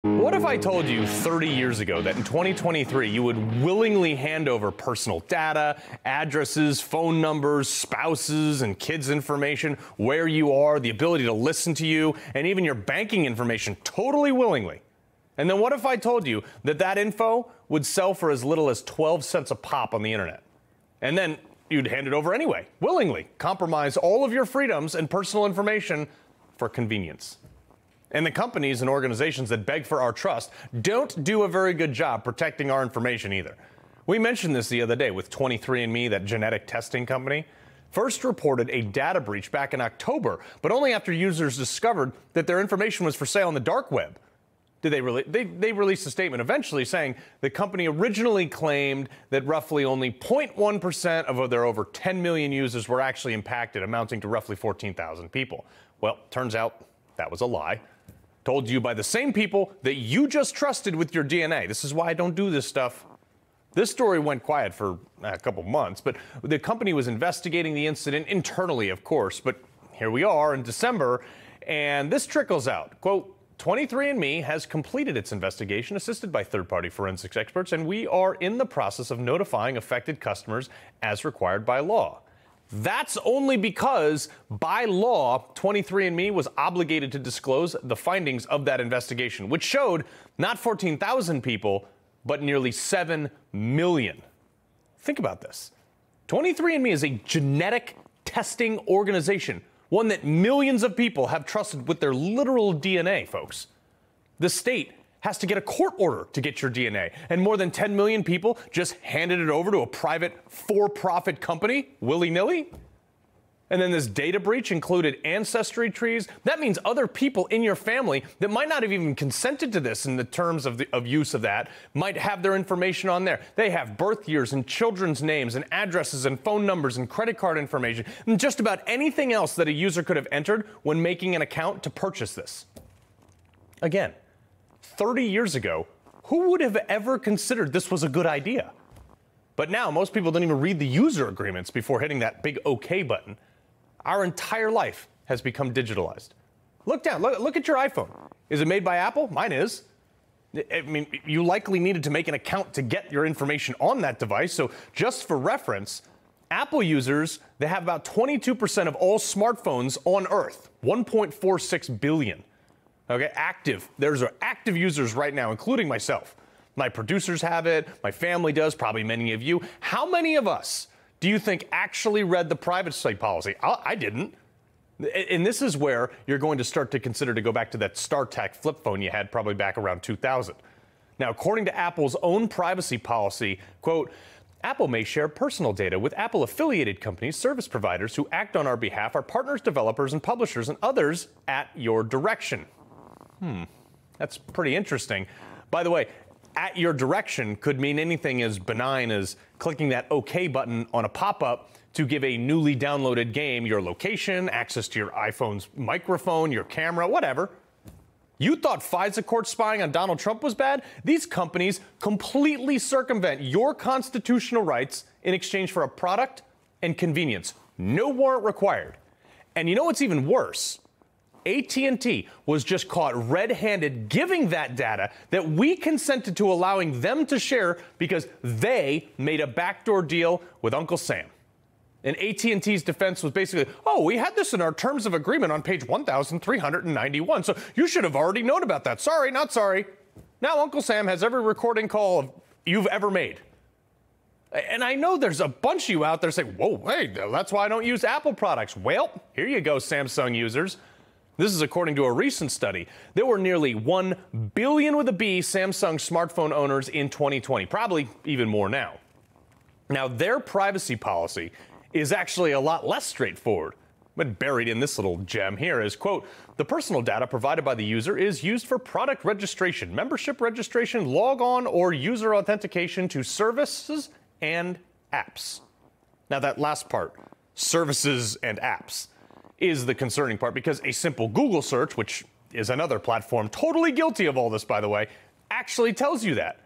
What if I told you 30 years ago that in 2023 you would willingly hand over personal data, addresses, phone numbers, spouses and kids' information, where you are, the ability to listen to you, and even your banking information totally willingly? And then what if I told you that that info would sell for as little as 12 cents a pop on the internet? And then you'd hand it over anyway, willingly, compromise all of your freedoms and personal information for convenience. And the companies and organizations that beg for our trust don't do a very good job protecting our information either. We mentioned this the other day with 23andMe, that genetic testing company. First reported a data breach back in October, but only after users discovered that their information was for sale on the dark web. They released a statement eventually saying the company originally claimed that roughly only 0.1% of their over 10 million users were actually impacted, amounting to roughly 14,000 people. Well, turns out that was a lie. Told you by the same people that you just trusted with your DNA. This is why I don't do this stuff. This story went quiet for a couple months, but the company was investigating the incident internally, of course. But here we are in December, and this trickles out. Quote, 23andMe has completed its investigation, assisted by third-party forensics experts, and we are in the process of notifying affected customers as required by law. That's only because, by law, 23andMe was obligated to disclose the findings of that investigation, which showed not 14,000 people, but nearly 7 million. Think about this. 23andMe is a genetic testing organization, one that millions of people have trusted with their literal DNA, folks. The state has to get a court order to get your DNA, and more than 10 million people just handed it over to a private for-profit company, willy-nilly? And then this data breach included ancestry trees. That means other people in your family that might not have even consented to this in the terms of use of that might have their information on there. They have birth years and children's names and addresses and phone numbers and credit card information and just about anything else that a user could have entered when making an account to purchase this. Again, 30 years ago, who would have ever considered this was a good idea? But now most people don't even read the user agreements before hitting that big OK button. Our entire life has become digitalized. Look down, look at your iPhone. Is it made by Apple? Mine is. I mean, you likely needed to make an account to get your information on that device. So just for reference, Apple users, they have about 22% of all smartphones on Earth, 1.46 billion. Okay, active. There's active users right now, including myself. My producers have it. My family does, probably many of you. How many of us do you think actually read the privacy policy? I didn't. And this is where you're going to start to consider to go back to that StarTAC flip phone you had probably back around 2000. Now, according to Apple's own privacy policy, quote, Apple may share personal data with Apple-affiliated companies, service providers who act on our behalf, our partners, developers, and publishers, and others at your direction. That's pretty interesting. By the way, at your direction could mean anything as benign as clicking that OK button on a pop-up to give a newly downloaded game your location, access to your iPhone's microphone, your camera, whatever. You thought FISA court spying on Donald Trump was bad? These companies completely circumvent your constitutional rights in exchange for a product and convenience. No warrant required. And you know what's even worse? AT&T was just caught red-handed giving that data that we consented to allowing them to share because they made a backdoor deal with Uncle Sam. And AT&T's defense was basically, oh, we had this in our terms of agreement on page 1,391, so you should have already known about that. Sorry, not sorry. Now Uncle Sam has every recording call you've ever made. And I know there's a bunch of you out there saying, whoa, hey, that's why I don't use Apple products. Well, here you go, Samsung users. This is according to a recent study. There were nearly 1 billion with a B Samsung smartphone owners in 2020, probably even more now. Now, their privacy policy is actually a lot less straightforward. But buried in this little gem here is, quote, the personal data provided by the user is used for product registration, membership registration, log on, or user authentication to services and apps. Now, that last part, services and apps, is the concerning part because a simple Google search, which is another platform totally guilty of all this, by the way, actually tells you that.